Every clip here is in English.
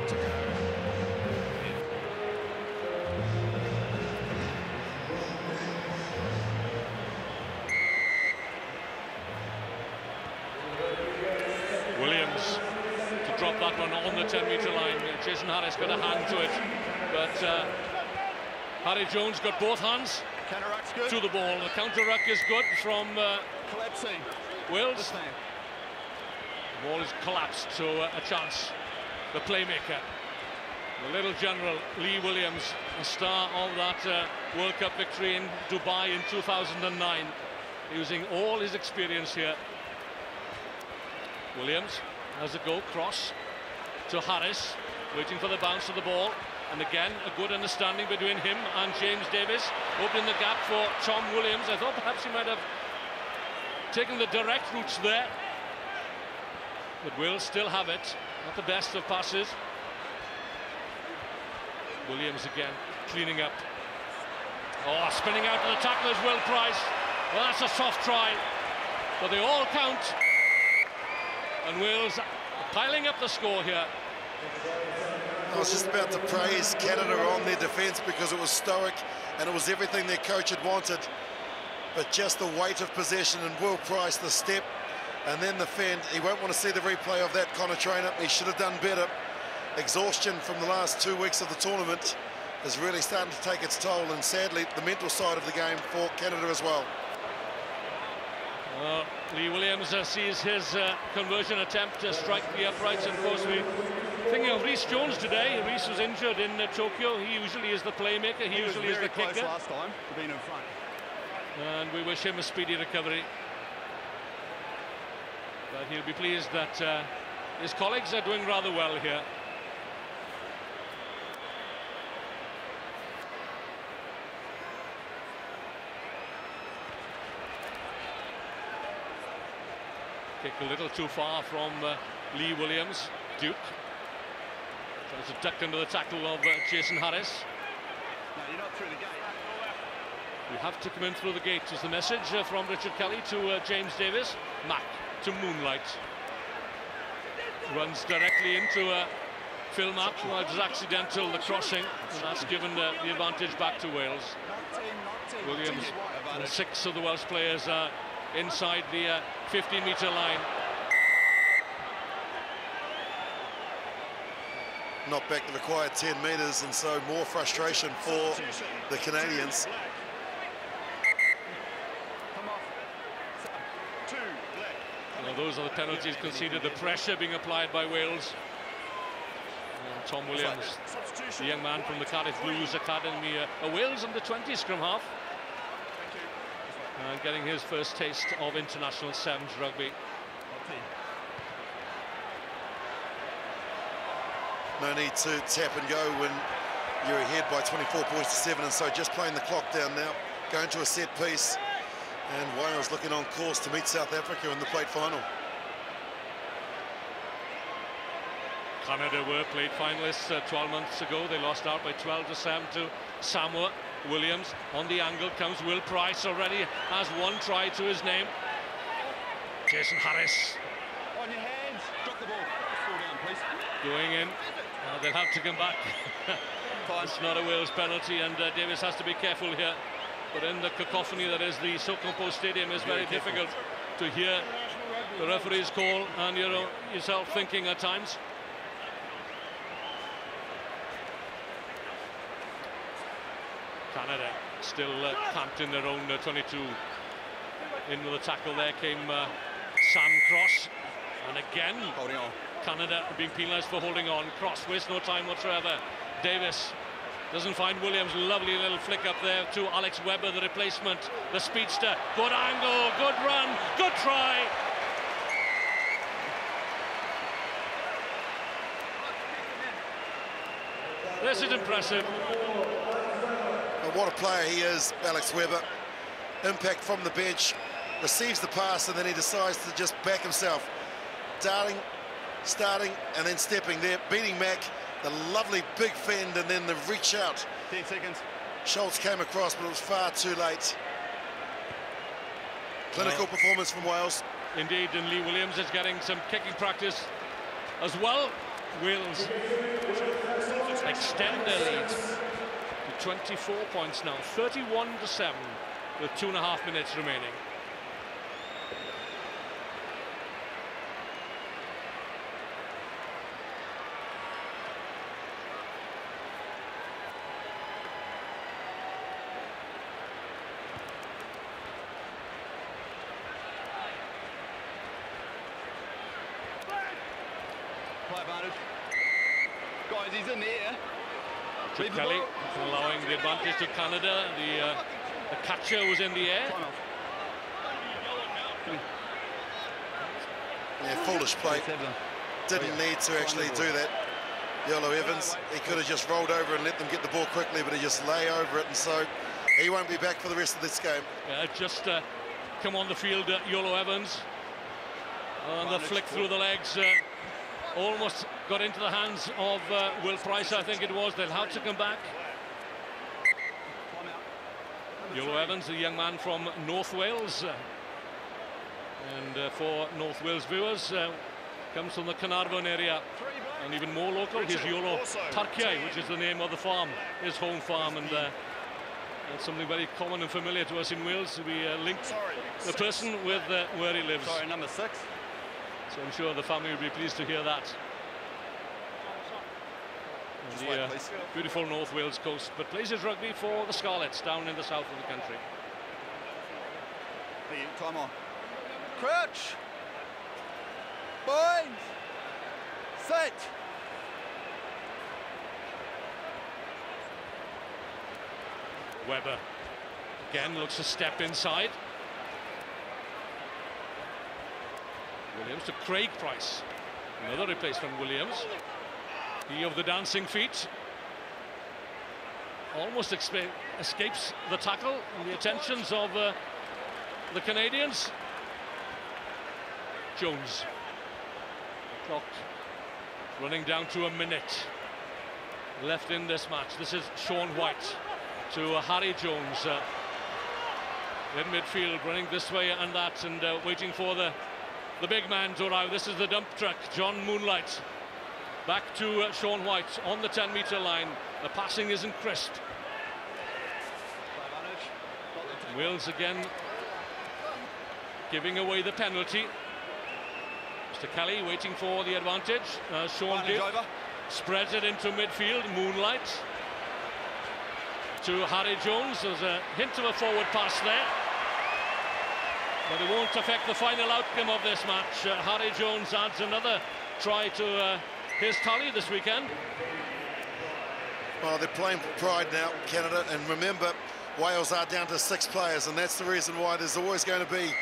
Williams to drop that one on the 10-metre line. Jason Harris got a hand to it, but Harry Jones got both hands to the ball. The counter-ruck is good from Wales. The ball is collapsed, so a chance. The playmaker, the little general Lee Williams, the star of that World Cup victory in Dubai in 2009, using all his experience here. Williams has a go, cross to Harris, waiting for the bounce of the ball, and again a good understanding between him and James Davis, opening the gap for Tom Williams. I thought perhaps he might have taken the direct routes there, but will still have it. Not the best of passes. Williams again cleaning up. Oh, spinning out to the tackler is Will Price. Well, that's a soft try, but they all count. And Wales piling up the score here. I was just about to praise Canada on their defence because it was stoic and it was everything their coach had wanted. But just the weight of possession and Will Price, the step, and then the fend. He won't want to see the replay of that kind of train-up. He should have done better. Exhaustion from the last 2 weeks of the tournament is really starting to take its toll, and sadly, the mental side of the game for Canada as well. Lee Williams sees his conversion attempt to strike the uprights, and of course we're thinking of Rhys Jones today. Rhys was injured in Tokyo. He usually is the playmaker, he usually is the kicker. Last time to being in front. And we wish him a speedy recovery. But he'll be pleased that his colleagues are doing rather well here. Kick a little too far from Lee Williams. Duke tries to duck under the tackle of Jason Harris. No, you're not through the gate. You have to come in through the gate is the message from Richard Kelly to James Davis. Mack to Moonlight. Runs directly into Phil Mack. Well, it was accidental, the crossing, and that's given the advantage back to Wales. Williams and 6 of the Welsh players are inside the 15-metre line. Not back the required 10 metres, and so more frustration for the Canadians. Well, those are the penalties conceded, the pressure being applied by Wales. And Tom Williams, the young man from the Cardiff Blues Academy, a Wales under-20 scrum half. And getting his first taste of international sevens rugby. No need to tap and go when you're ahead by 24 points to 7, and so just playing the clock down now, going to a set piece, and Wales looking on course to meet South Africa in the plate final. Canada were plate finalists 12 months ago. They lost out by 12-7 to Samoa. Williams on the angle, comes Will Price, already has 1 try to his name. Jason Harris. On your hands, drop the ball. Fall down, please. Going in. They'll have to come back. It's not a Wales penalty, and Davis has to be careful here. But in the cacophony that is the Sokompo Stadium, it's very difficult to hear the referee's call, and you're yourself thinking at times. Canada still camped in their own 22. In with the tackle there came Sam Cross, and again Holding on. Canada being penalised for holding on. Cross wastes no time whatsoever. Davis doesn't find Williams. Lovely little flick up there to Alex Webber, the replacement, the speedster. Good angle, good run, good try. This is impressive. But what a player he is, Alex Webber. Impact from the bench, receives the pass, and then he decides to just back himself. Darling, starting, and then stepping there, beating Mack. The lovely big fend, and then the reach out. 10 seconds. Schultz came across, but it was far too late. Clinical performance from Wales. Indeed, and Lee Williams is getting some kicking practice as well. Wales extend their lead to 24 points now, 31-7, with 2.5 minutes remaining. Advantage. Guys, he's in the air. Kelly allowing the advantage to Canada. The catcher was in the air. Yeah, foolish play. Didn't need to actually do that. Yolo Evans, he could have just rolled over and let them get the ball quickly, but he just lay over it, and so he won't be back for the rest of this game. Just come on the field, Yolo Evans. And the flick through the legs. Almost got into the hands of Will Price, I think it was. They'll have to come back. Yolo Evans, a young man from North Wales. And for North Wales viewers, comes from the Carnarvon area. And even more local, he's Yolo Tarkiai, which is the name of the farm, his home farm. And that's something very common and familiar to us in Wales. We link the person with where he lives. Sorry, number 6. So I'm sure the family will be pleased to hear that. The beautiful North Wales coast, but plays his rugby for the Scarlets down in the south of the country. Hey, time on. Crouch. Bind. Set. Webber again looks to step inside. Williams to Craig Price. Another replacement, Williams. He of the dancing feet. Almost escapes the tackle and the attentions of the Canadians. Jones. Clock running down to a minute left in this match. This is Sean White to Harry Jones in midfield, running this way and that, and waiting for the big man to arrive. This is the dump truck, John Moonlight. Back to Sean White on the 10-metre line. The passing isn't crisp. Wales again giving away the penalty. Mr. Kelly waiting for the advantage. Sean Dick spreads it into midfield. Moonlight to Harry Jones. There's a hint of a forward pass there, but it won't affect the final outcome of this match. Harry Jones adds another try to his tally this weekend. Well, they're playing for pride now, Canada, and remember, Wales are down to 6 players, and that's the reason why there's always going to be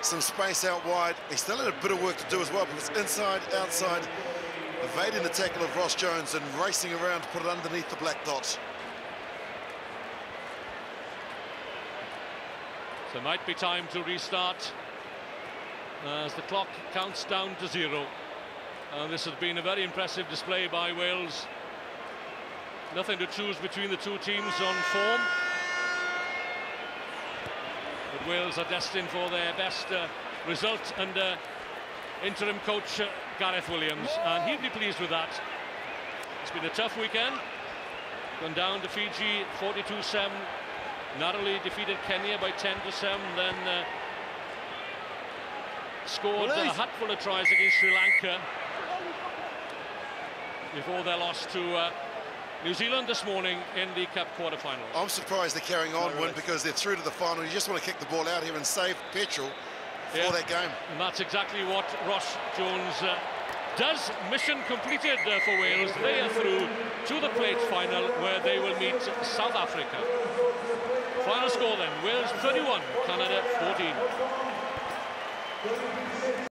some space out wide. He still had a bit of work to do as well, because inside, outside, evading the tackle of Ross Jones and racing around to put it underneath the black dot. So it might be time to restart as the clock counts down to 0. This has been a very impressive display by Wales. Nothing to choose between the two teams on form, but Wales are destined for their best result under interim coach Gareth Williams, and he'd be pleased with that. It's been a tough weekend. Gone down to Fiji 42-7, narrowly defeated Kenya by 10-7, then scored a hatful of tries against Sri Lanka before their loss to New Zealand this morning in the Cup quarter-finals. I'm surprised they're carrying on, Win, because they're through to the final. You just want to kick the ball out here and save petrol for that game. And that's exactly what Ross Jones does. Mission completed for Wales. They are through to the plate final, where they will meet South Africa. Final score then, Wales 31, Canada 14.